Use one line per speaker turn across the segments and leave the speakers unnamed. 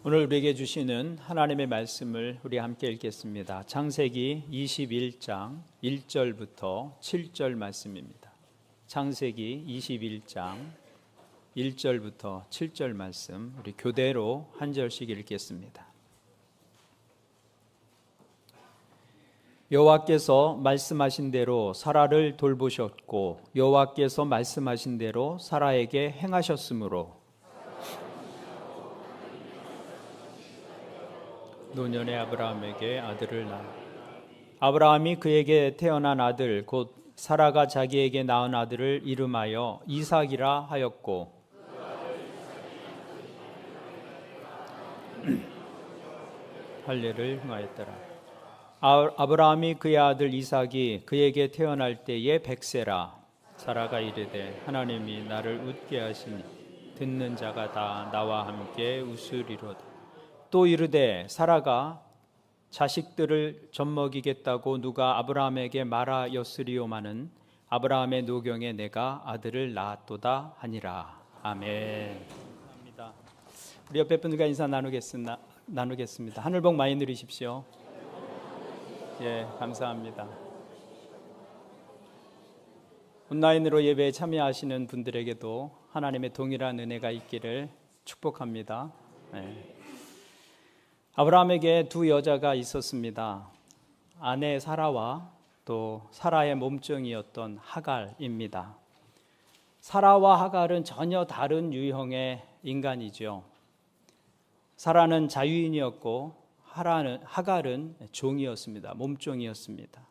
오늘 우리에게 주시는 하나님의 말씀을 우리 함께 읽겠습니다. 창세기 21장 1절부터 7절 말씀입니다. 창세기 21장 1절부터 7절 말씀 우리 교대로 한 절씩 읽겠습니다. 여호와께서 말씀하신 대로 사라를 돌보셨고 여호와께서 말씀하신 대로 사라에게 행하셨으므로 노년의 아브라함에게 아들을 낳아 아브라함이 그에게 태어난 아들 곧 사라가 자기에게 낳은 아들을 이름하여 이삭이라 하였고 할례를 행하였더라. 아브라함이 그의 아들 이삭이 그에게 태어날 때에 100세라. 사라가 이르되 하나님이 나를 웃게 하시니 듣는 자가 다 나와 함께 웃으리로다. 또 이르되 사라가 자식들을 젖먹이겠다고 누가 아브라함에게 말하였으리오마는 아브라함의 노경에 내가 아들을 낳았도다 하니라. 아멘. 감사합니다. 우리 옆에 분들과 인사 나누겠습니다. 하늘 복 많이 누리십시오. 예, 감사합니다. 온라인으로 예배에 참여하시는 분들에게도 하나님의 동일한 은혜가 있기를 축복합니다. 예. 아브라함에게 두 여자가 있었습니다. 아내 사라와 또 사라의 몸종이었던 하갈입니다. 사라와 하갈은 전혀 다른 유형의 인간이죠. 사라는 자유인이었고 하갈은 종이었습니다. 몸종이었습니다.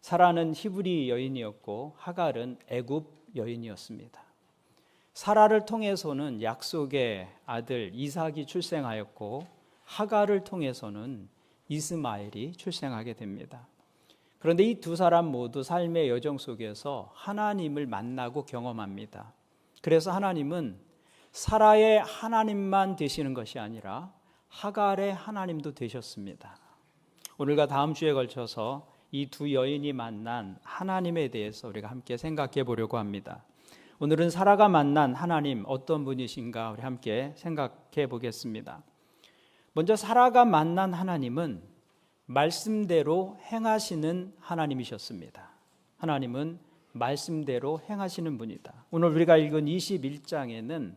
사라는 히브리 여인이었고 하갈은 애굽 여인이었습니다. 사라를 통해서는 약속의 아들 이삭이 출생하였고 하갈을 통해서는 이스마엘이 출생하게 됩니다. 그런데 이 두 사람 모두 삶의 여정 속에서 하나님을 만나고 경험합니다. 그래서 하나님은 사라의 하나님만 되시는 것이 아니라 하갈의 하나님도 되셨습니다. 오늘과 다음 주에 걸쳐서 이 두 여인이 만난 하나님에 대해서 우리가 함께 생각해 보려고 합니다. 오늘은 사라가 만난 하나님 어떤 분이신가 우리 함께 생각해 보겠습니다. 먼저 사라가 만난 하나님은 말씀대로 행하시는 하나님이셨습니다. 하나님은 말씀대로 행하시는 분이다. 오늘 우리가 읽은 21장에는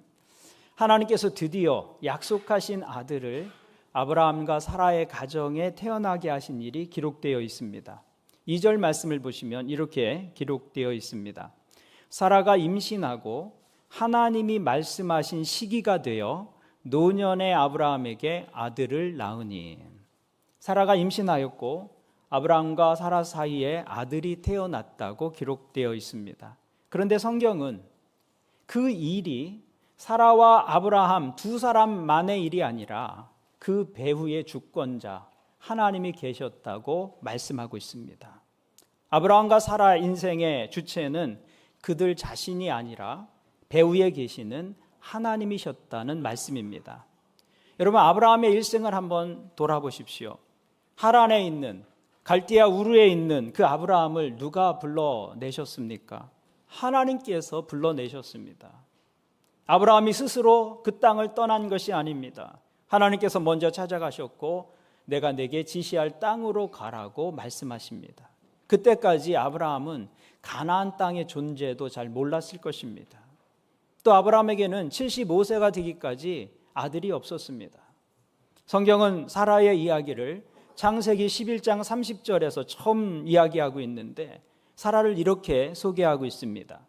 하나님께서 드디어 약속하신 아들을 아브라함과 사라의 가정에 태어나게 하신 일이 기록되어 있습니다. 2절 말씀을 보시면 이렇게 기록되어 있습니다. 사라가 임신하고 하나님이 말씀하신 시기가 되어 노년의 아브라함에게 아들을 낳으니. 사라가 임신하였고 아브라함과 사라 사이에 아들이 태어났다고 기록되어 있습니다. 그런데 성경은 그 일이 사라와 아브라함 두 사람만의 일이 아니라 그 배후의 주권자 하나님이 계셨다고 말씀하고 있습니다. 아브라함과 사라 인생의 주체는 그들 자신이 아니라 배후에 계시는 하나님이셨다는 말씀입니다. 여러분, 아브라함의 일생을 한번 돌아보십시오. 하란에 있는 갈대아 우르에 있는 그 아브라함을 누가 불러내셨습니까? 하나님께서 불러내셨습니다. 아브라함이 스스로 그 땅을 떠난 것이 아닙니다. 하나님께서 먼저 찾아가셨고 내가 내게 지시할 땅으로 가라고 말씀하십니다. 그때까지 아브라함은 가나안 땅의 존재도 잘 몰랐을 것입니다. 또 아브라함에게는 75세가 되기까지 아들이 없었습니다. 성경은 사라의 이야기를 창세기 11장 30절에서 처음 이야기하고 있는데 사라를 이렇게 소개하고 있습니다.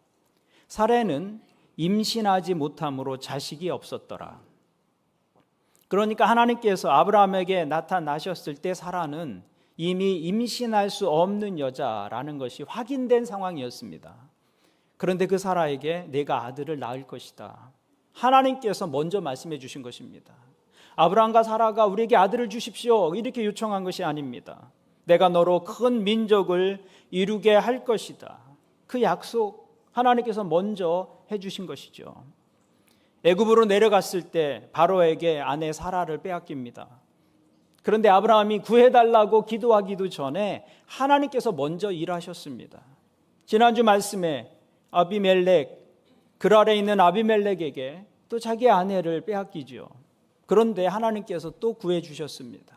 사라는 임신하지 못함으로 자식이 없었더라. 그러니까 하나님께서 아브라함에게 나타나셨을 때 사라는 이미 임신할 수 없는 여자라는 것이 확인된 상황이었습니다. 그런데 그 사라에게 내가 아들을 낳을 것이다. 하나님께서 먼저 말씀해 주신 것입니다. 아브라함과 사라가 우리에게 아들을 주십시오 이렇게 요청한 것이 아닙니다. 내가 너로 큰 민족을 이루게 할 것이다. 그 약속 하나님께서 먼저 해주신 것이죠. 애굽으로 내려갔을 때 바로에게 아내 사라를 빼앗깁니다. 그런데 아브라함이 구해달라고 기도하기도 전에 하나님께서 먼저 일하셨습니다. 지난주 말씀에 아비멜렉, 그랄에 있는 아비멜렉에게 또 자기 아내를 빼앗기죠. 그런데 하나님께서 또 구해주셨습니다.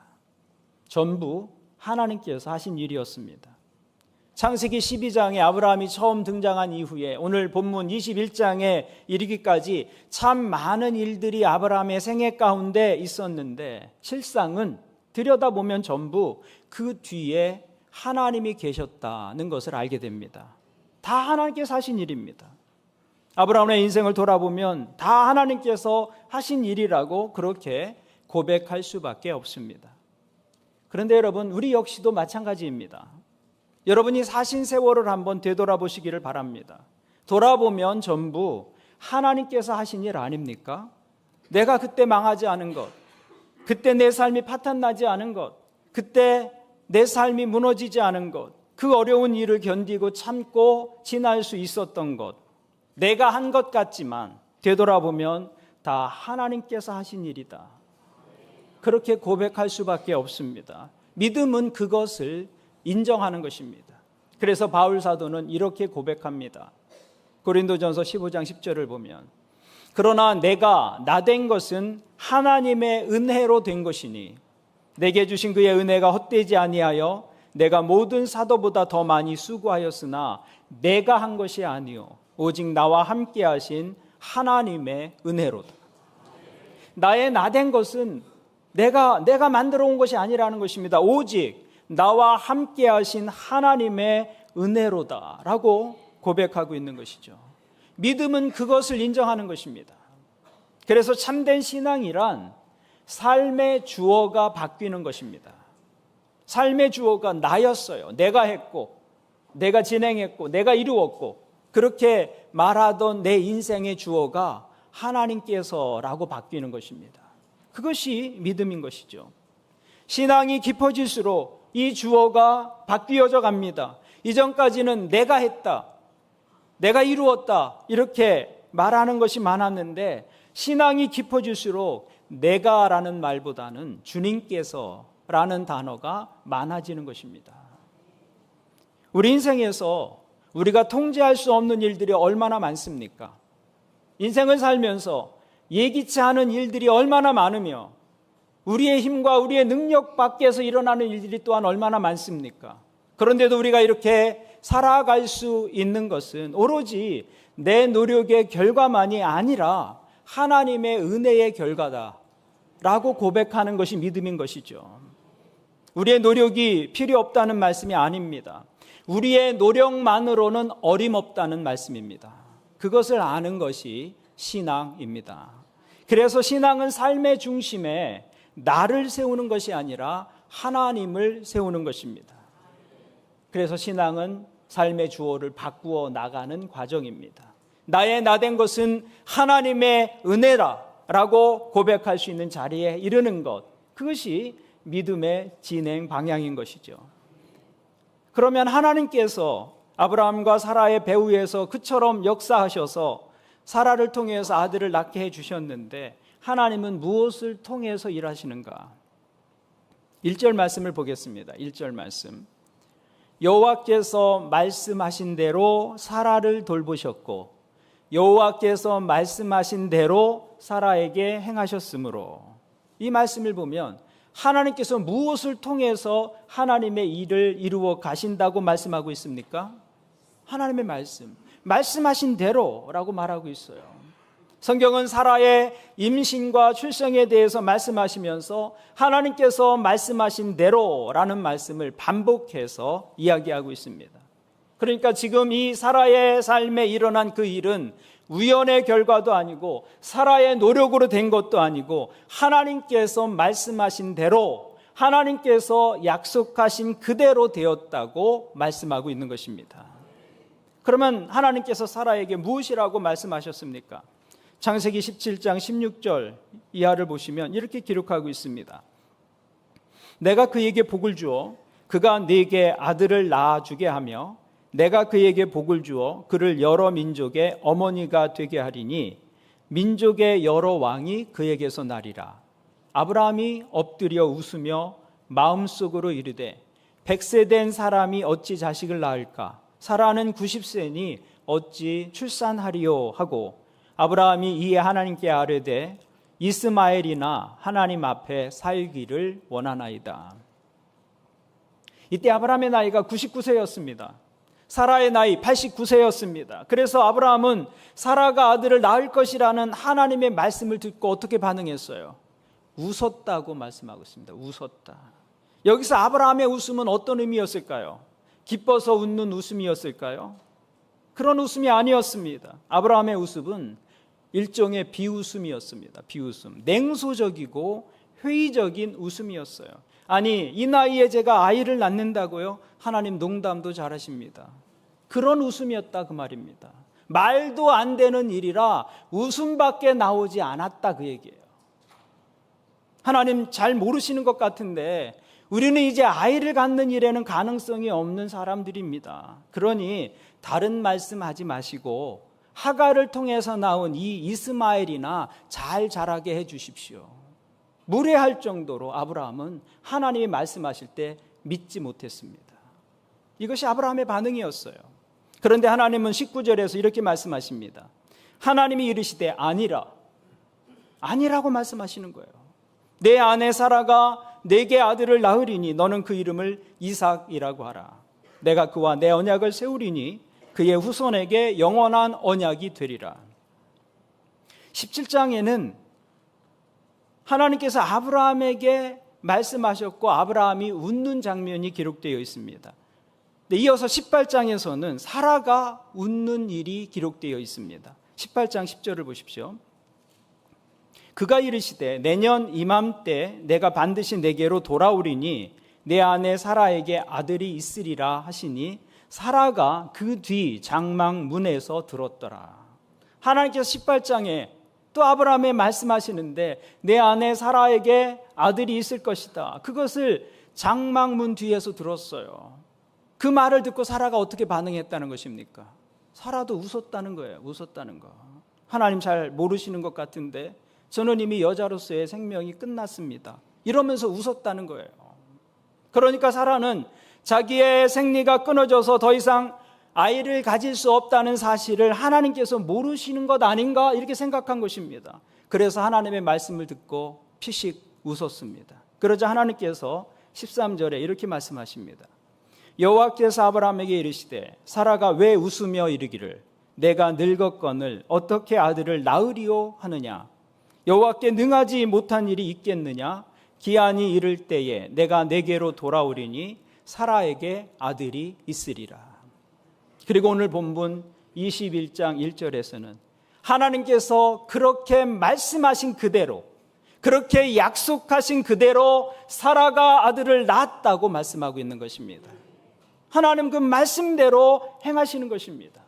전부 하나님께서 하신 일이었습니다. 창세기 12장에 아브라함이 처음 등장한 이후에 오늘 본문 21장에 이르기까지 참 많은 일들이 아브라함의 생애 가운데 있었는데 실상은 들여다보면 전부 그 뒤에 하나님이 계셨다는 것을 알게 됩니다. 다 하나님께서 하신 일입니다. 아브라함의 인생을 돌아보면 다 하나님께서 하신 일이라고 그렇게 고백할 수밖에 없습니다. 그런데 여러분, 우리 역시도 마찬가지입니다. 여러분이 사신 세월을 한번 되돌아보시기를 바랍니다. 돌아보면 전부 하나님께서 하신 일 아닙니까? 내가 그때 망하지 않은 것, 그때 내 삶이 파탄나지 않은 것, 그때 내 삶이 무너지지 않은 것, 그 어려운 일을 견디고 참고 지날 수 있었던 것, 내가 한 것 같지만 되돌아보면 다 하나님께서 하신 일이다. 그렇게 고백할 수밖에 없습니다. 믿음은 그것을 인정하는 것입니다. 그래서 바울 사도는 이렇게 고백합니다. 고린도전서 15장 10절을 보면 그러나 내가 나된 것은 하나님의 은혜로 된 것이니 내게 주신 그의 은혜가 헛되지 아니하여 내가 모든 사도보다 더 많이 수고하였으나 내가 한 것이 아니요 오직 나와 함께 하신 하나님의 은혜로다. 나의 나된 것은 내가 만들어 온 것이 아니라는 것입니다. 오직 나와 함께 하신 하나님의 은혜로다라고 고백하고 있는 것이죠. 믿음은 그것을 인정하는 것입니다. 그래서 참된 신앙이란 삶의 주어가 바뀌는 것입니다. 삶의 주어가 나였어요. 내가 했고, 내가 진행했고, 내가 이루었고, 그렇게 말하던 내 인생의 주어가 하나님께서라고 바뀌는 것입니다. 그것이 믿음인 것이죠. 신앙이 깊어질수록 이 주어가 바뀌어져 갑니다. 이전까지는 내가 했다, 내가 이루었다 이렇게 말하는 것이 많았는데 신앙이 깊어질수록 내가라는 말보다는 주님께서라는 단어가 많아지는 것입니다. 우리 인생에서 우리가 통제할 수 없는 일들이 얼마나 많습니까? 인생을 살면서 예기치 않은 일들이 얼마나 많으며 우리의 힘과 우리의 능력 밖에서 일어나는 일들이 또한 얼마나 많습니까? 그런데도 우리가 이렇게 살아갈 수 있는 것은 오로지 내 노력의 결과만이 아니라 하나님의 은혜의 결과다라고 고백하는 것이 믿음인 것이죠. 우리의 노력이 필요 없다는 말씀이 아닙니다. 우리의 노력만으로는 어림없다는 말씀입니다. 그것을 아는 것이 신앙입니다. 그래서 신앙은 삶의 중심에 나를 세우는 것이 아니라 하나님을 세우는 것입니다. 그래서 신앙은 삶의 주어를 바꾸어 나가는 과정입니다. 나의 나된 것은 하나님의 은혜라고 고백할 수 있는 자리에 이르는 것, 그것이 믿음의 진행 방향인 것이죠. 그러면 하나님께서 아브라함과 사라의 배후에서 그처럼 역사하셔서 사라를 통해서 아들을 낳게 해주셨는데 하나님은 무엇을 통해서 일하시는가? 1절 말씀을 보겠습니다. 1절 말씀. 여호와께서 말씀하신 대로 사라를 돌보셨고 여호와께서 말씀하신 대로 사라에게 행하셨으므로, 이 말씀을 보면 하나님께서 무엇을 통해서 하나님의 일을 이루어 가신다고 말씀하고 있습니까? 하나님의 말씀하신 대로라고 말하고 있어요. 성경은 사라의 임신과 출생에 대해서 말씀하시면서 하나님께서 말씀하신 대로라는 말씀을 반복해서 이야기하고 있습니다. 그러니까 지금 이 사라의 삶에 일어난 그 일은 우연의 결과도 아니고 사라의 노력으로 된 것도 아니고 하나님께서 말씀하신 대로, 하나님께서 약속하신 그대로 되었다고 말씀하고 있는 것입니다. 그러면 하나님께서 사라에게 무엇이라고 말씀하셨습니까? 창세기 17장 16절 이하를 보시면 이렇게 기록하고 있습니다. 내가 그에게 복을 주어 그가 네게 아들을 낳아주게 하며 내가 그에게 복을 주어 그를 여러 민족의 어머니가 되게 하리니 민족의 여러 왕이 그에게서 나리라. 아브라함이 엎드려 웃으며 마음속으로 이르되 100세 된 사람이 어찌 자식을 낳을까? 사라는 90세니 어찌 출산하리요 하고 아브라함이 이에 하나님께 아뢰되 이스마엘이나 하나님 앞에 살기를 원하나이다. 이때 아브라함의 나이가 99세였습니다. 사라의 나이 89세였습니다. 그래서 아브라함은 사라가 아들을 낳을 것이라는 하나님의 말씀을 듣고 어떻게 반응했어요? 웃었다고 말씀하고 있습니다. 웃었다. 여기서 아브라함의 웃음은 어떤 의미였을까요? 기뻐서 웃는 웃음이었을까요? 그런 웃음이 아니었습니다. 아브라함의 웃음은 일종의 비웃음이었습니다. 비웃음. 냉소적이고 회의적인 웃음이었어요. 아니, 이 나이에 제가 아이를 낳는다고요? 하나님 농담도 잘하십니다. 그런 웃음이었다 그 말입니다. 말도 안 되는 일이라 웃음밖에 나오지 않았다 그 얘기예요. 하나님 잘 모르시는 것 같은데 우리는 이제 아이를 갖는 일에는 가능성이 없는 사람들입니다. 그러니 다른 말씀하지 마시고 하갈을 통해서 나온 이 이스마엘이나 잘 자라게 해 주십시오. 무례할 정도로 아브라함은 하나님이 말씀하실 때 믿지 못했습니다. 이것이 아브라함의 반응이었어요. 그런데 하나님은 19절에서 이렇게 말씀하십니다. 하나님이 이르시되 아니라고 말씀하시는 거예요. 내 아내 사라가 내게 아들을 낳으리니 너는 그 이름을 이삭이라고 하라. 내가 그와 내 언약을 세우리니 그의 후손에게 영원한 언약이 되리라. 17장에는 하나님께서 아브라함에게 말씀하셨고 아브라함이 웃는 장면이 기록되어 있습니다. 이어서 18장에서는 사라가 웃는 일이 기록되어 있습니다. 18장 10절을 보십시오. 그가 이르시되 내년 이맘때 내가 반드시 내게로 돌아오리니 내 아내 사라에게 아들이 있으리라 하시니 사라가 그 뒤 장막 문에서 들었더라. 하나님께서 18장에 또 아브라함에 말씀하시는데 내 아내 사라에게 아들이 있을 것이다. 그것을 장막문 뒤에서 들었어요. 그 말을 듣고 사라가 어떻게 반응했다는 것입니까? 사라도 웃었다는 거예요. 웃었다는 거. 하나님 잘 모르시는 것 같은데 저는 이미 여자로서의 생명이 끝났습니다. 이러면서 웃었다는 거예요. 그러니까 사라는 자기의 생리가 끊어져서 더 이상 아이를 가질 수 없다는 사실을 하나님께서 모르시는 것 아닌가 이렇게 생각한 것입니다. 그래서 하나님의 말씀을 듣고 피식 웃었습니다. 그러자 하나님께서 13절에 이렇게 말씀하십니다. 여호와께서 아브라함에게 이르시되 사라가 왜 웃으며 이르기를 내가 늙었거늘 어떻게 아들을 낳으리오 하느냐. 여호와께 능하지 못한 일이 있겠느냐. 기한이 이를 때에 내가 내게로 돌아오리니 사라에게 아들이 있으리라. 그리고 오늘 본문 21장 1절에서는 하나님께서 그렇게 말씀하신 그대로, 그렇게 약속하신 그대로 사라가 아들을 낳았다고 말씀하고 있는 것입니다. 하나님 그 말씀대로 행하시는 것입니다.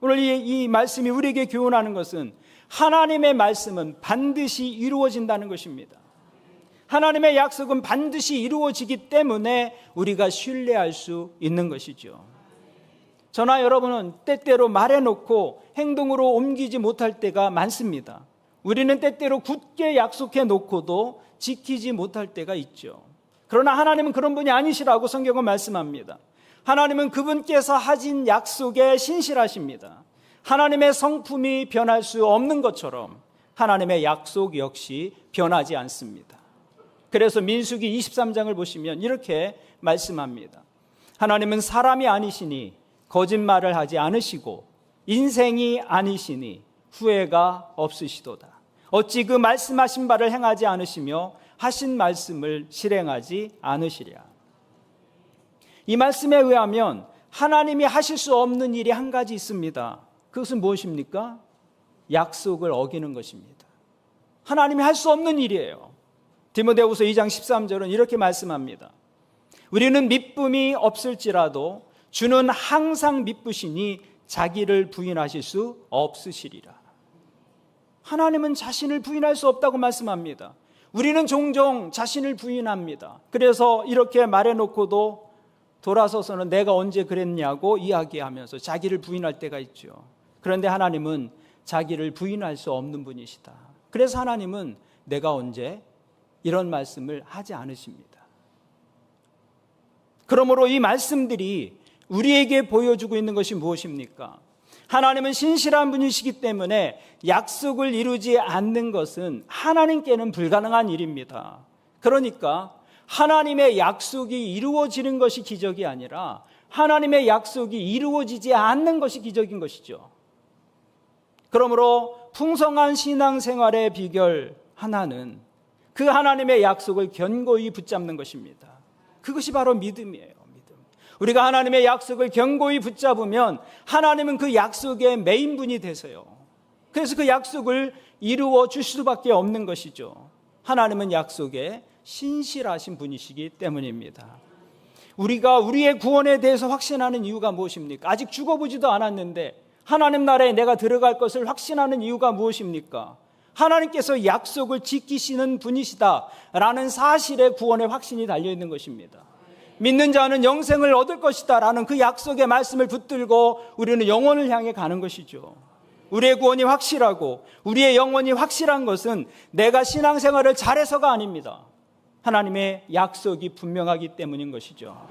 오늘 이 말씀이 우리에게 교훈하는 것은 하나님의 말씀은 반드시 이루어진다는 것입니다. 하나님의 약속은 반드시 이루어지기 때문에 우리가 신뢰할 수 있는 것이죠. 저나 여러분은 때때로 말해놓고 행동으로 옮기지 못할 때가 많습니다. 우리는 때때로 굳게 약속해 놓고도 지키지 못할 때가 있죠. 그러나 하나님은 그런 분이 아니시라고 성경은 말씀합니다. 하나님은 그분께서 하신 약속에 신실하십니다. 하나님의 성품이 변할 수 없는 것처럼 하나님의 약속 역시 변하지 않습니다. 그래서 민수기 23장을 보시면 이렇게 말씀합니다. 하나님은 사람이 아니시니 거짓말을 하지 않으시고 인생이 아니시니 후회가 없으시도다. 어찌 그 말씀하신 바를 행하지 않으시며 하신 말씀을 실행하지 않으시랴. 이 말씀에 의하면 하나님이 하실 수 없는 일이 한 가지 있습니다. 그것은 무엇입니까? 약속을 어기는 것입니다. 하나님이 할 수 없는 일이에요. 디모데후서 2장 13절은 이렇게 말씀합니다. 우리는 미쁨이 없을지라도 주는 항상 미쁘시니 자기를 부인하실 수 없으시리라. 하나님은 자신을 부인할 수 없다고 말씀합니다. 우리는 종종 자신을 부인합니다. 그래서 이렇게 말해놓고도 돌아서서는 내가 언제 그랬냐고 이야기하면서 자기를 부인할 때가 있죠. 그런데 하나님은 자기를 부인할 수 없는 분이시다. 그래서 하나님은 내가 언제 이런 말씀을 하지 않으십니다. 그러므로 이 말씀들이 우리에게 보여주고 있는 것이 무엇입니까? 하나님은 신실한 분이시기 때문에 약속을 이루지 않는 것은 하나님께는 불가능한 일입니다. 그러니까 하나님의 약속이 이루어지는 것이 기적이 아니라 하나님의 약속이 이루어지지 않는 것이 기적인 것이죠. 그러므로 풍성한 신앙생활의 비결 하나는 그 하나님의 약속을 견고히 붙잡는 것입니다. 그것이 바로 믿음이에요. 우리가 하나님의 약속을 견고히 붙잡으면 하나님은 그 약속의 메인분이 되세요. 그래서 그 약속을 이루어 주실 수밖에 없는 것이죠. 하나님은 약속에 신실하신 분이시기 때문입니다. 우리가 우리의 구원에 대해서 확신하는 이유가 무엇입니까? 아직 죽어보지도 않았는데 하나님 나라에 내가 들어갈 것을 확신하는 이유가 무엇입니까? 하나님께서 약속을 지키시는 분이시다라는 사실에 구원의 확신이 달려있는 것입니다. 믿는 자는 영생을 얻을 것이다 라는 그 약속의 말씀을 붙들고 우리는 영혼을 향해 가는 것이죠. 우리의 구원이 확실하고 우리의 영혼이 확실한 것은 내가 신앙생활을 잘해서가 아닙니다. 하나님의 약속이 분명하기 때문인 것이죠.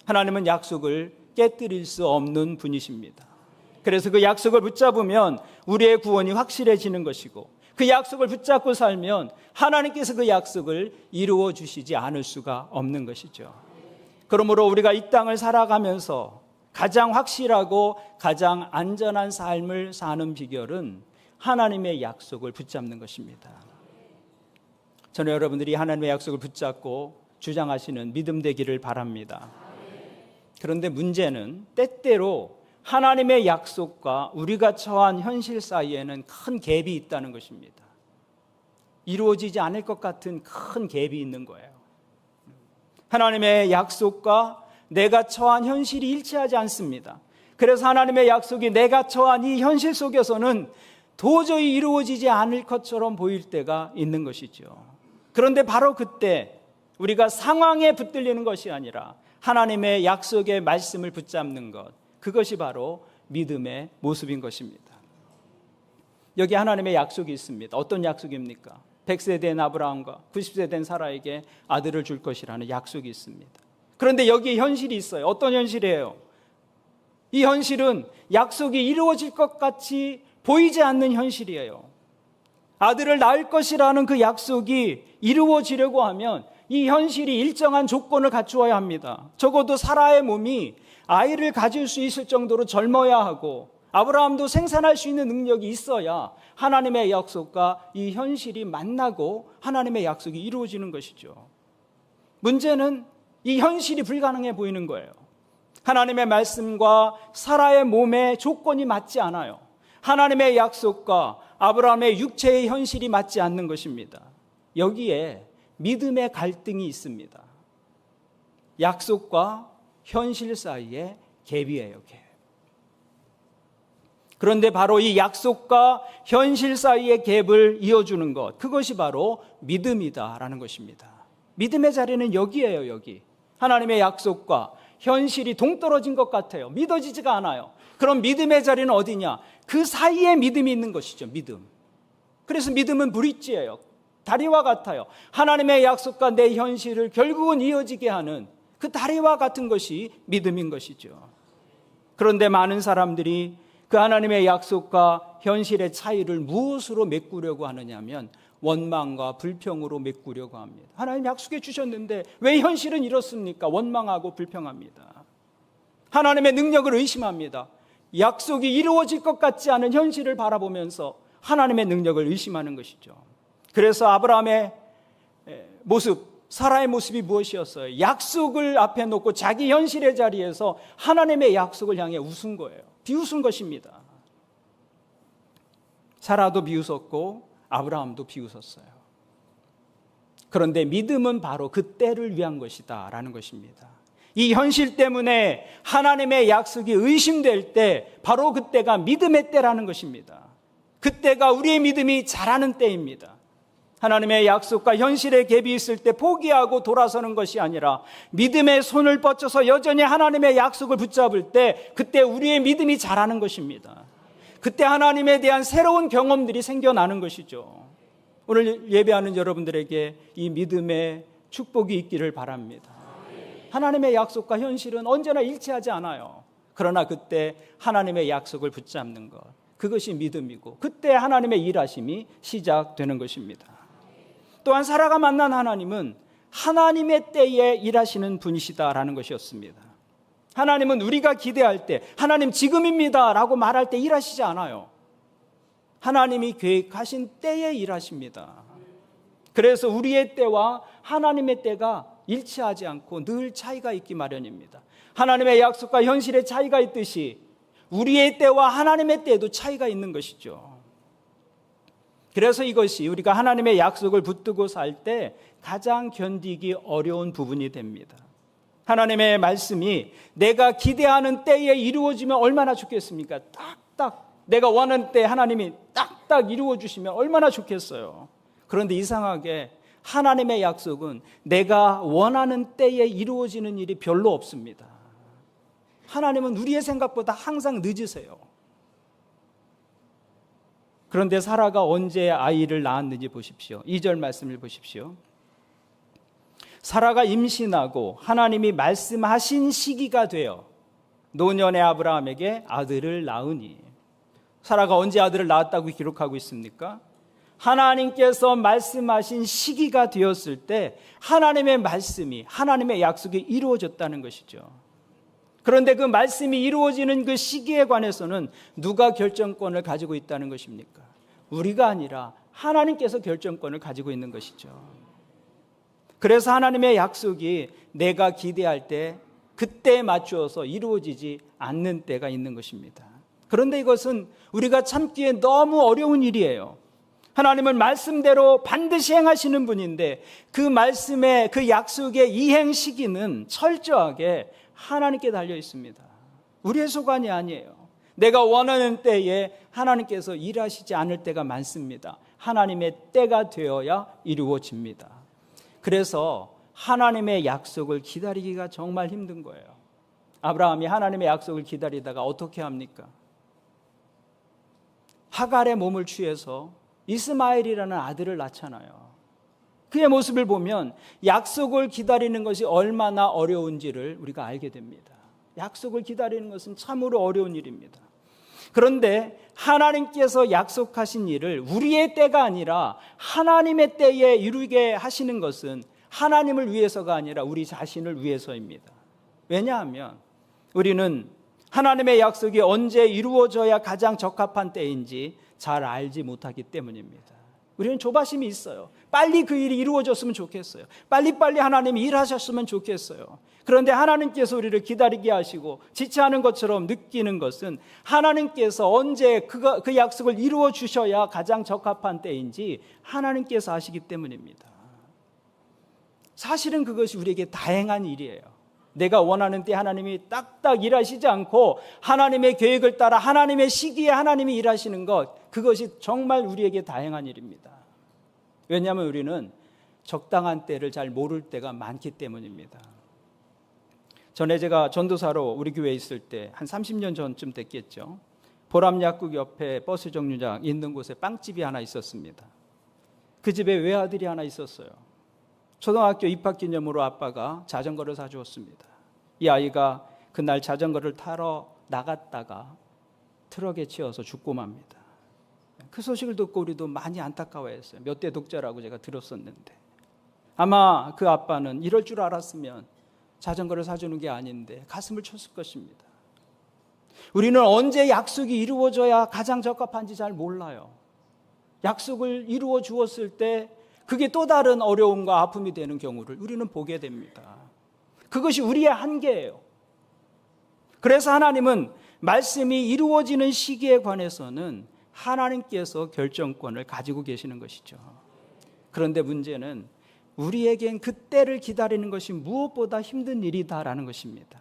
하나님은 약속을 깨뜨릴 수 없는 분이십니다. 그래서 그 약속을 붙잡으면 우리의 구원이 확실해지는 것이고 그 약속을 붙잡고 살면 하나님께서 그 약속을 이루어 주시지 않을 수가 없는 것이죠. 그러므로 우리가 이 땅을 살아가면서 가장 확실하고 가장 안전한 삶을 사는 비결은 하나님의 약속을 붙잡는 것입니다. 저는 여러분들이 하나님의 약속을 붙잡고 주장하시는 믿음 되기를 바랍니다. 그런데 문제는 때때로 하나님의 약속과 우리가 처한 현실 사이에는 큰 갭이 있다는 것입니다. 이루어지지 않을 것 같은 큰 갭이 있는 거예요. 하나님의 약속과 내가 처한 현실이 일치하지 않습니다. 그래서 하나님의 약속이 내가 처한 이 현실 속에서는 도저히 이루어지지 않을 것처럼 보일 때가 있는 것이죠. 그런데 바로 그때 우리가 상황에 붙들리는 것이 아니라 하나님의 약속의 말씀을 붙잡는 것, 그것이 바로 믿음의 모습인 것입니다. 여기 하나님의 약속이 있습니다. 어떤 약속입니까? 100세 된 아브라함과 90세 된 사라에게 아들을 줄 것이라는 약속이 있습니다. 그런데 여기에 현실이 있어요. 어떤 현실이에요? 이 현실은 약속이 이루어질 것 같이 보이지 않는 현실이에요. 아들을 낳을 것이라는 그 약속이 이루어지려고 하면 이 현실이 일정한 조건을 갖추어야 합니다. 적어도 사라의 몸이 아이를 가질 수 있을 정도로 젊어야 하고 아브라함도 생산할 수 있는 능력이 있어야 하나님의 약속과 이 현실이 만나고 하나님의 약속이 이루어지는 것이죠. 문제는 이 현실이 불가능해 보이는 거예요. 하나님의 말씀과 사라의 몸의 조건이 맞지 않아요. 하나님의 약속과 아브라함의 육체의 현실이 맞지 않는 것입니다. 여기에 믿음의 갈등이 있습니다. 약속과 현실 사이의 갭이에요, 갭. 그런데 바로 이 약속과 현실 사이의 갭을 이어주는 것, 그것이 바로 믿음이다라는 것입니다. 믿음의 자리는 여기예요, 여기. 하나님의 약속과 현실이 동떨어진 것 같아요. 믿어지지가 않아요. 그럼 믿음의 자리는 어디냐? 그 사이에 믿음이 있는 것이죠, 믿음. 그래서 믿음은 브릿지예요. 다리와 같아요. 하나님의 약속과 내 현실을 결국은 이어지게 하는 그 다리와 같은 것이 믿음인 것이죠. 그런데 많은 사람들이 그 하나님의 약속과 현실의 차이를 무엇으로 메꾸려고 하느냐면 원망과 불평으로 메꾸려고 합니다. 하나님 약속해 주셨는데 왜 현실은 이렇습니까? 원망하고 불평합니다. 하나님의 능력을 의심합니다. 약속이 이루어질 것 같지 않은 현실을 바라보면서 하나님의 능력을 의심하는 것이죠. 그래서 아브라함의 모습, 사라의 모습이 무엇이었어요? 약속을 앞에 놓고 자기 현실의 자리에서 하나님의 약속을 향해 웃은 거예요. 비웃은 것입니다. 사라도 비웃었고 아브라함도 비웃었어요. 그런데 믿음은 바로 그때를 위한 것이다 라는 것입니다. 이 현실 때문에 하나님의 약속이 의심될 때 바로 그때가 믿음의 때라는 것입니다. 그때가 우리의 믿음이 자라는 때입니다. 하나님의 약속과 현실의 갭이 있을 때 포기하고 돌아서는 것이 아니라 믿음의 손을 뻗쳐서 여전히 하나님의 약속을 붙잡을 때 그때 우리의 믿음이 자라는 것입니다. 그때 하나님에 대한 새로운 경험들이 생겨나는 것이죠. 오늘 예배하는 여러분들에게 이 믿음의 축복이 있기를 바랍니다. 하나님의 약속과 현실은 언제나 일치하지 않아요. 그러나 그때 하나님의 약속을 붙잡는 것, 그것이 믿음이고 그때 하나님의 일하심이 시작되는 것입니다. 또한 사라가 만난 하나님은 하나님의 때에 일하시는 분이시다라는 것이었습니다. 하나님은 우리가 기대할 때 하나님 지금입니다 라고 말할 때 일하시지 않아요. 하나님이 계획하신 때에 일하십니다. 그래서 우리의 때와 하나님의 때가 일치하지 않고 늘 차이가 있기 마련입니다. 하나님의 약속과 현실의 차이가 있듯이 우리의 때와 하나님의 때에도 차이가 있는 것이죠. 그래서 이것이 우리가 하나님의 약속을 붙들고 살 때 가장 견디기 어려운 부분이 됩니다. 하나님의 말씀이 내가 기대하는 때에 이루어지면 얼마나 좋겠습니까? 딱딱 내가 원하는 때 하나님이 딱딱 이루어 주시면 얼마나 좋겠어요. 그런데 이상하게 하나님의 약속은 내가 원하는 때에 이루어지는 일이 별로 없습니다. 하나님은 우리의 생각보다 항상 늦으세요. 그런데 사라가 언제 아이를 낳았는지 보십시오. 2절 말씀을 보십시오. 사라가 임신하고 하나님이 말씀하신 시기가 되어 노년의 아브라함에게 아들을 낳으니. 사라가 언제 아들을 낳았다고 기록하고 있습니까? 하나님께서 말씀하신 시기가 되었을 때 하나님의 말씀이, 하나님의 약속이 이루어졌다는 것이죠. 그런데 그 말씀이 이루어지는 그 시기에 관해서는 누가 결정권을 가지고 있다는 것입니까? 우리가 아니라 하나님께서 결정권을 가지고 있는 것이죠. 그래서 하나님의 약속이 내가 기대할 때 그때에 맞추어서 이루어지지 않는 때가 있는 것입니다. 그런데 이것은 우리가 참기에 너무 어려운 일이에요. 하나님은 말씀대로 반드시 행하시는 분인데 그 말씀의 그 약속의 이행 시기는 철저하게 하나님께 달려 있습니다. 우리의 소관이 아니에요. 내가 원하는 때에 하나님께서 일하시지 않을 때가 많습니다. 하나님의 때가 되어야 이루어집니다. 그래서 하나님의 약속을 기다리기가 정말 힘든 거예요. 아브라함이 하나님의 약속을 기다리다가 어떻게 합니까? 하갈의 몸을 취해서 이스마엘이라는 아들을 낳잖아요. 그의 모습을 보면 약속을 기다리는 것이 얼마나 어려운지를 우리가 알게 됩니다. 약속을 기다리는 것은 참으로 어려운 일입니다. 그런데 하나님께서 약속하신 일을 우리의 때가 아니라 하나님의 때에 이루게 하시는 것은 하나님을 위해서가 아니라 우리 자신을 위해서입니다. 왜냐하면 우리는 하나님의 약속이 언제 이루어져야 가장 적합한 때인지 잘 알지 못하기 때문입니다. 우리는 조바심이 있어요. 빨리 그 일이 이루어졌으면 좋겠어요. 빨리빨리 하나님이 일하셨으면 좋겠어요. 그런데 하나님께서 우리를 기다리게 하시고 지체하는 것처럼 느끼는 것은 하나님께서 언제 그 약속을 이루어 주셔야 가장 적합한 때인지 하나님께서 아시기 때문입니다. 사실은 그것이 우리에게 다행한 일이에요. 내가 원하는 때 하나님이 딱딱 일하시지 않고 하나님의 계획을 따라 하나님의 시기에 하나님이 일하시는 것, 그것이 정말 우리에게 다행한 일입니다. 왜냐하면 우리는 적당한 때를 잘 모를 때가 많기 때문입니다. 전에 제가 전도사로 우리 교회에 있을 때 한 30년 전쯤 됐겠죠. 보람약국 옆에 버스 정류장 있는 곳에 빵집이 하나 있었습니다. 그 집에 외아들이 하나 있었어요. 초등학교 입학 기념으로 아빠가 자전거를 사주었습니다. 이 아이가 그날 자전거를 타러 나갔다가 트럭에 치여서 죽고 맙니다. 그 소식을 듣고 우리도 많이 안타까워했어요. 몇 대 독자라고 제가 들었었는데 아마 그 아빠는 이럴 줄 알았으면 자전거를 사주는 게 아닌데 가슴을 쳤을 것입니다. 우리는 언제 약속이 이루어져야 가장 적합한지 잘 몰라요. 약속을 이루어 주었을 때 그게 또 다른 어려움과 아픔이 되는 경우를 우리는 보게 됩니다. 그것이 우리의 한계예요. 그래서 하나님은 말씀이 이루어지는 시기에 관해서는 하나님께서 결정권을 가지고 계시는 것이죠. 그런데 문제는 우리에겐 그때를 기다리는 것이 무엇보다 힘든 일이다라는 것입니다.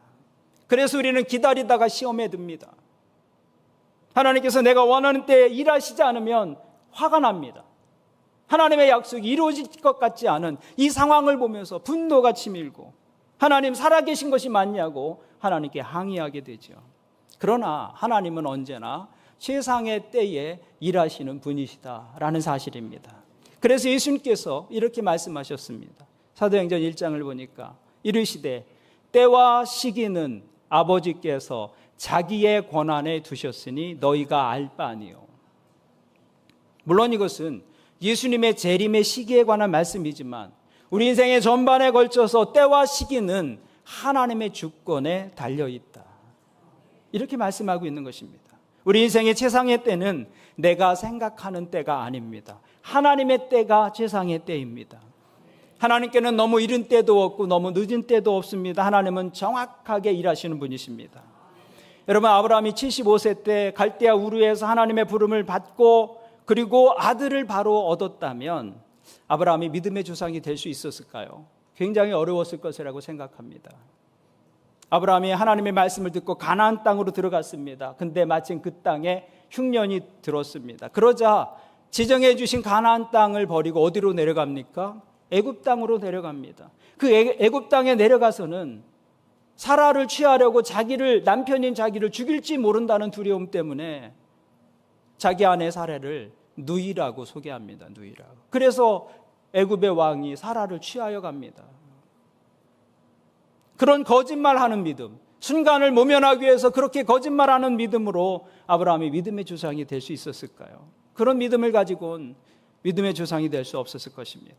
그래서 우리는 기다리다가 시험에 듭니다. 하나님께서 내가 원하는 때에 일하시지 않으면 화가 납니다. 하나님의 약속이 이루어질 것 같지 않은 이 상황을 보면서 분노가 치밀고 하나님 살아계신 것이 맞냐고 하나님께 항의하게 되죠. 그러나 하나님은 언제나 최상의 때에 일하시는 분이시다라는 사실입니다. 그래서 예수님께서 이렇게 말씀하셨습니다. 사도행전 1장을 보니까 이르시되 때와 시기는 아버지께서 자기의 권한에 두셨으니 너희가 알 바 아니요. 물론 이것은 예수님의 재림의 시기에 관한 말씀이지만 우리 인생의 전반에 걸쳐서 때와 시기는 하나님의 주권에 달려있다. 이렇게 말씀하고 있는 것입니다. 우리 인생의 최상의 때는 내가 생각하는 때가 아닙니다. 하나님의 때가 최상의 때입니다. 하나님께는 너무 이른 때도 없고 너무 늦은 때도 없습니다. 하나님은 정확하게 일하시는 분이십니다. 여러분, 아브라함이 75세 때 갈대아 우르에서 하나님의 부름을 받고 그리고 아들을 바로 얻었다면 아브라함이 믿음의 조상이 될 수 있었을까요? 굉장히 어려웠을 것이라고 생각합니다. 아브라함이 하나님의 말씀을 듣고 가나안 땅으로 들어갔습니다. 근데 마침 그 땅에 흉년이 들었습니다. 그러자 지정해 주신 가나안 땅을 버리고 어디로 내려갑니까? 애굽 땅으로 내려갑니다. 그 애굽 땅에 내려가서는 사라를 취하려고 남편인 자기를 죽일지 모른다는 두려움 때문에 자기 아내 사라를 누이라고 소개합니다. 누이라고. 그래서 애굽의 왕이 사라를 취하여 갑니다. 그런 거짓말하는 믿음, 순간을 모면하기 위해서 그렇게 거짓말하는 믿음으로 아브라함이 믿음의 조상이 될 수 있었을까요? 그런 믿음을 가지고는 믿음의 조상이 될 수 없었을 것입니다.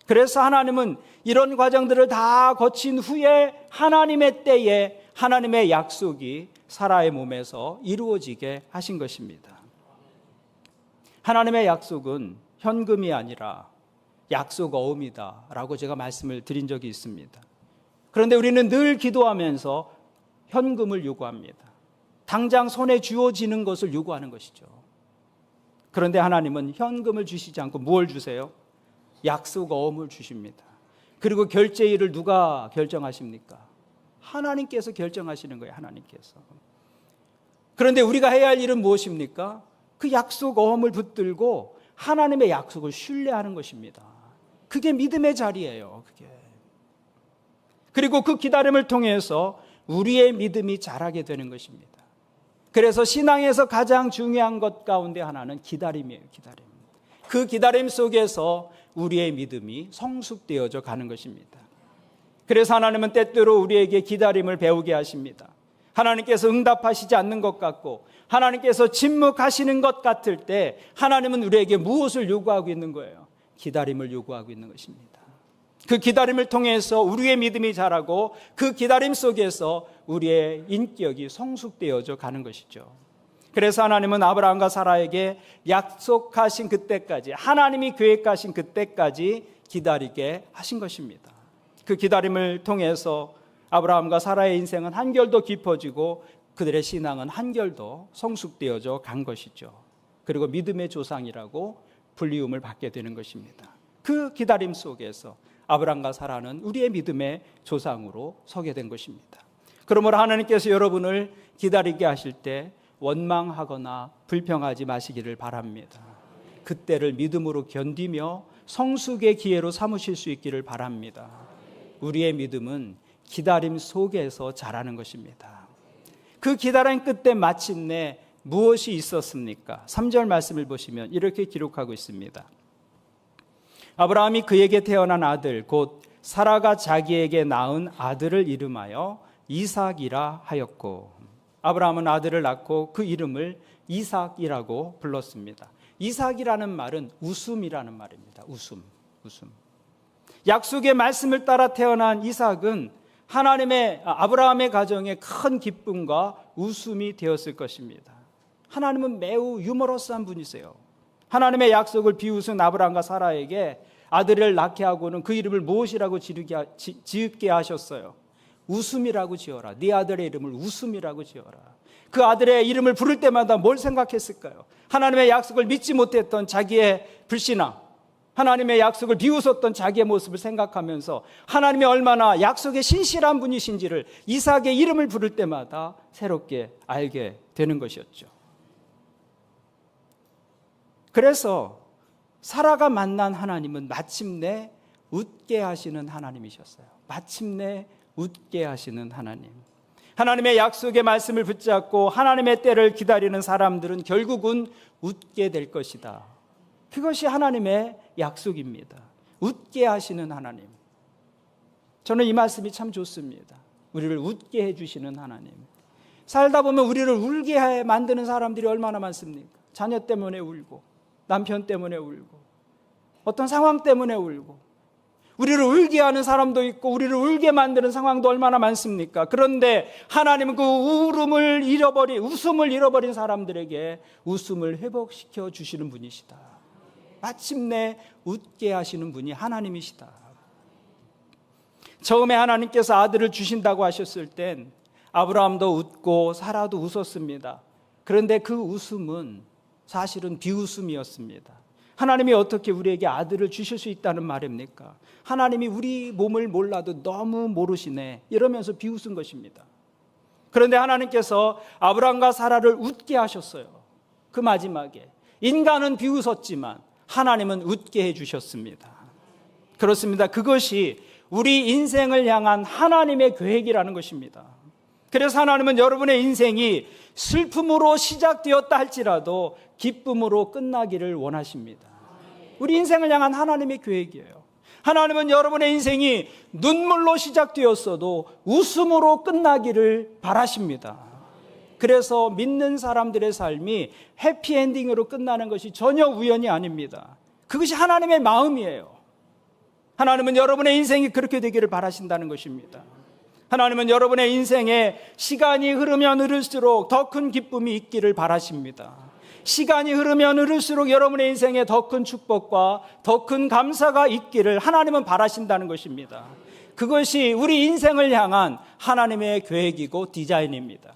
그래서 하나님은 이런 과정들을 다 거친 후에 하나님의 때에 하나님의 약속이 사라의 몸에서 이루어지게 하신 것입니다. 하나님의 약속은 현금이 아니라 약속 어음이다라고 제가 말씀을 드린 적이 있습니다. 그런데 우리는 늘 기도하면서 현금을 요구합니다. 당장 손에 쥐어지는 것을 요구하는 것이죠. 그런데 하나님은 현금을 주시지 않고 무엇을 주세요? 약속 어음을 주십니다. 그리고 결제일을 누가 결정하십니까? 하나님께서 결정하시는 거예요. 하나님께서. 그런데 우리가 해야 할 일은 무엇입니까? 그 약속 어음을 붙들고 하나님의 약속을 신뢰하는 것입니다. 그게 믿음의 자리예요. 그게. 그리고 그 기다림을 통해서 우리의 믿음이 자라게 되는 것입니다. 그래서 신앙에서 가장 중요한 것 가운데 하나는 기다림이에요. 기다림. 그 기다림 속에서 우리의 믿음이 성숙되어져 가는 것입니다. 그래서 하나님은 때때로 우리에게 기다림을 배우게 하십니다. 하나님께서 응답하시지 않는 것 같고 하나님께서 침묵하시는 것 같을 때 하나님은 우리에게 무엇을 요구하고 있는 거예요? 기다림을 요구하고 있는 것입니다. 그 기다림을 통해서 우리의 믿음이 자라고 그 기다림 속에서 우리의 인격이 성숙되어져 가는 것이죠. 그래서 하나님은 아브라함과 사라에게 약속하신 그때까지, 하나님이 계획하신 그때까지 기다리게 하신 것입니다. 그 기다림을 통해서 아브라함과 사라의 인생은 한결 더 깊어지고 그들의 신앙은 한결 더 성숙되어져 간 것이죠. 그리고 믿음의 조상이라고 불리움을 받게 되는 것입니다. 그 기다림 속에서 아브라함과 사라는 우리의 믿음의 조상으로 서게 된 것입니다. 그러므로 하나님께서 여러분을 기다리게 하실 때 원망하거나 불평하지 마시기를 바랍니다. 그때를 믿음으로 견디며 성숙의 기회로 삼으실 수 있기를 바랍니다. 우리의 믿음은 기다림 속에서 자라는 것입니다. 그 기다림 끝에 마침내 무엇이 있었습니까? 3절 말씀을 보시면 이렇게 기록하고 있습니다. 아브라함이 그에게 태어난 아들 곧 사라가 자기에게 낳은 아들을 이름하여 이삭이라 하였고, 아브라함은 아들을 낳고 그 이름을 이삭이라고 불렀습니다. 이삭이라는 말은 웃음이라는 말입니다. 웃음. 약속의 말씀을 따라 태어난 이삭은 아브라함의 가정에 큰 기쁨과 웃음이 되었을 것입니다. 하나님은 매우 유머러스한 분이세요. 하나님의 약속을 비웃은 아브라함과 사라에게 아들을 낳게 하고는 그 이름을 무엇이라고 지을게 하셨어요? 웃음이라고 지어라. 네 아들의 이름을 웃음이라고 지어라. 그 아들의 이름을 부를 때마다 뭘 생각했을까요? 하나님의 약속을 믿지 못했던 자기의 불신앙, 하나님의 약속을 비웃었던 자기의 모습을 생각하면서 하나님이 얼마나 약속에 신실한 분이신지를 이삭의 이름을 부를 때마다 새롭게 알게 되는 것이었죠. 그래서 사라가 만난 하나님은 마침내 웃게 하시는 하나님이셨어요. 마침내 웃게 하시는 하나님. 하나님의 약속의 말씀을 붙잡고 하나님의 때를 기다리는 사람들은 결국은 웃게 될 것이다. 그것이 하나님의 약속입니다. 웃게 하시는 하나님. 저는 이 말씀이 참 좋습니다. 우리를 웃게 해주시는 하나님. 살다 보면 우리를 울게 만드는 사람들이 얼마나 많습니까? 자녀 때문에 울고, 남편 때문에 울고, 어떤 상황 때문에 울고, 우리를 울게 하는 사람도 있고 우리를 울게 만드는 상황도 얼마나 많습니까? 그런데 하나님은 그 웃음을 잃어버린 사람들에게 웃음을 회복시켜 주시는 분이시다. 마침내 웃게 하시는 분이 하나님이시다. 처음에 하나님께서 아들을 주신다고 하셨을 땐 아브라함도 웃고 사라도 웃었습니다. 그런데 그 웃음은 사실은 비웃음이었습니다. 하나님이 어떻게 우리에게 아들을 주실 수 있다는 말입니까? 하나님이 우리 몸을 몰라도 너무 모르시네, 이러면서 비웃은 것입니다. 그런데 하나님께서 아브라함과 사라를 웃게 하셨어요. 그 마지막에 인간은 비웃었지만 하나님은 웃게 해주셨습니다. 그렇습니다. 그것이 우리 인생을 향한 하나님의 계획이라는 것입니다. 그래서 하나님은 여러분의 인생이 슬픔으로 시작되었다 할지라도 기쁨으로 끝나기를 원하십니다. 우리 인생을 향한 하나님의 계획이에요. 하나님은 여러분의 인생이 눈물로 시작되었어도 웃음으로 끝나기를 바라십니다. 그래서 믿는 사람들의 삶이 해피엔딩으로 끝나는 것이 전혀 우연이 아닙니다. 그것이 하나님의 마음이에요. 하나님은 여러분의 인생이 그렇게 되기를 바라신다는 것입니다. 하나님은 여러분의 인생에 시간이 흐르면 흐를수록 더 큰 기쁨이 있기를 바라십니다. 시간이 흐르면 흐를수록 여러분의 인생에 더 큰 축복과 더 큰 감사가 있기를 하나님은 바라신다는 것입니다. 그것이 우리 인생을 향한 하나님의 계획이고 디자인입니다.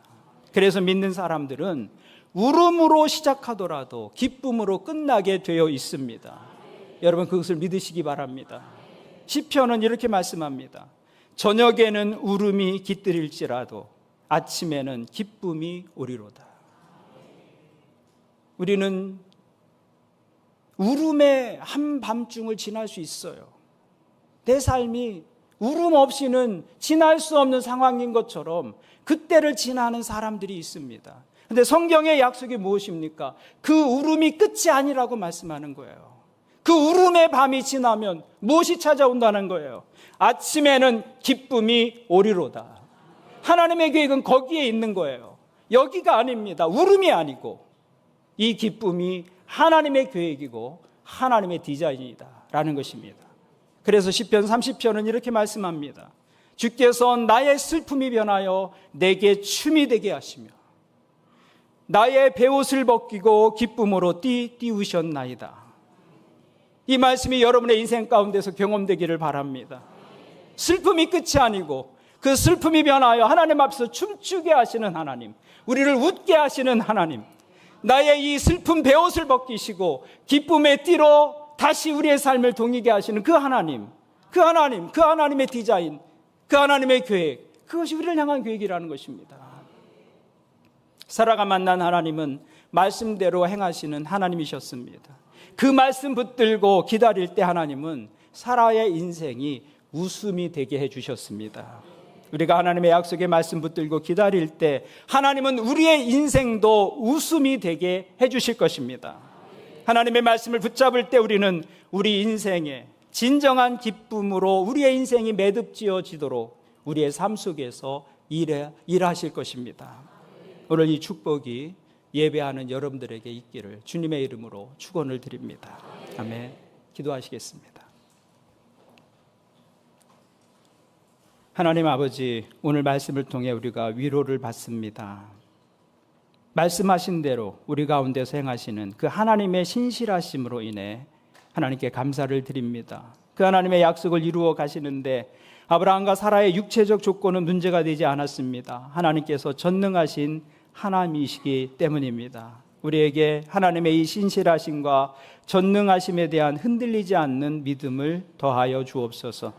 그래서 믿는 사람들은 울음으로 시작하더라도 기쁨으로 끝나게 되어 있습니다. 여러분, 그것을 믿으시기 바랍니다. 시편은 이렇게 말씀합니다. 저녁에는 울음이 깃들일지라도 아침에는 기쁨이 오리로다. 우리는 울음의 한밤중을 지날 수 있어요. 내 삶이 울음 없이는 지날 수 없는 상황인 것처럼 그때를 지나는 사람들이 있습니다. 그런데 성경의 약속이 무엇입니까? 그 울음이 끝이 아니라고 말씀하는 거예요. 그 울음의 밤이 지나면 무엇이 찾아온다는 거예요? 아침에는 기쁨이 오리로다. 하나님의 계획은 거기에 있는 거예요. 여기가 아닙니다. 울음이 아니고 이 기쁨이 하나님의 계획이고 하나님의 디자인이다라는 것입니다. 그래서 시편 30편은 이렇게 말씀합니다. 주께서 나의 슬픔이 변하여 내게 춤이 되게 하시며 나의 베옷을 벗기고 기쁨으로 띄우셨나이다. 이 말씀이 여러분의 인생 가운데서 경험되기를 바랍니다. 슬픔이 끝이 아니고 그 슬픔이 변하여 하나님 앞에서 춤추게 하시는 하나님, 우리를 웃게 하시는 하나님, 나의 이 슬픈 베옷을 벗기시고 기쁨의 띠로 다시 우리의 삶을 동이게 하시는 그 하나님, 그 하나님의 디자인, 그 하나님의 계획, 그것이 우리를 향한 계획이라는 것입니다. 사라가 만난 하나님은 말씀대로 행하시는 하나님이셨습니다. 그 말씀 붙들고 기다릴 때 하나님은 사라의 인생이 웃음이 되게 해주셨습니다. 우리가 하나님의 약속의 말씀 붙들고 기다릴 때 하나님은 우리의 인생도 웃음이 되게 해주실 것입니다. 하나님의 말씀을 붙잡을 때 우리는 우리 인생에 진정한 기쁨으로 우리의 인생이 매듭지어지도록 우리의 삶 속에서 일하실 것입니다. 오늘 이 축복이 예배하는 여러분들에게 있기를 주님의 이름으로 축원을 드립니다. 아멘. 기도하시겠습니다. 하나님 아버지, 오늘 말씀을 통해 우리가 위로를 받습니다. 말씀하신 대로 우리 가운데서 행하시는 그 하나님의 신실하심으로 인해 하나님께 감사를 드립니다. 그 하나님의 약속을 이루어 가시는데 아브라함과 사라의 육체적 조건은 문제가 되지 않았습니다. 하나님께서 전능하신 하나님이시기 때문입니다. 우리에게 하나님의 이 신실하심과 전능하심에 대한 흔들리지 않는 믿음을 더하여 주옵소서.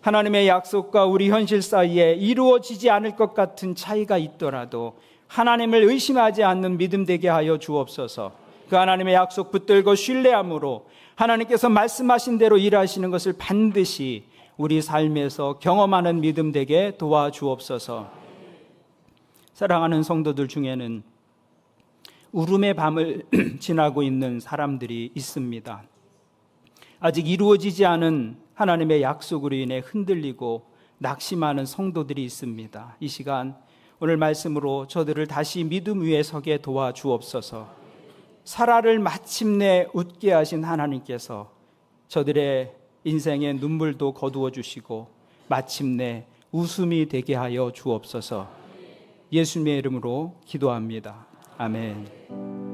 하나님의 약속과 우리 현실 사이에 이루어지지 않을 것 같은 차이가 있더라도 하나님을 의심하지 않는 믿음 되게 하여 주옵소서. 그 하나님의 약속 붙들고 신뢰함으로 하나님께서 말씀하신 대로 일하시는 것을 반드시 우리 삶에서 경험하는 믿음 되게 도와주옵소서. 사랑하는 성도들 중에는 울음의 밤을 지나고 있는 사람들이 있습니다. 아직 이루어지지 않은 하나님의 약속으로 인해 흔들리고 낙심하는 성도들이 있습니다. 이 시간 오늘 말씀으로 저들을 다시 믿음 위에 서게 도와주옵소서. 사라를 마침내 웃게 하신 하나님께서 저들의 인생의 눈물도 거두어 주시고 마침내 웃음이 되게 하여 주옵소서. 예수님의 이름으로 기도합니다. 아멘.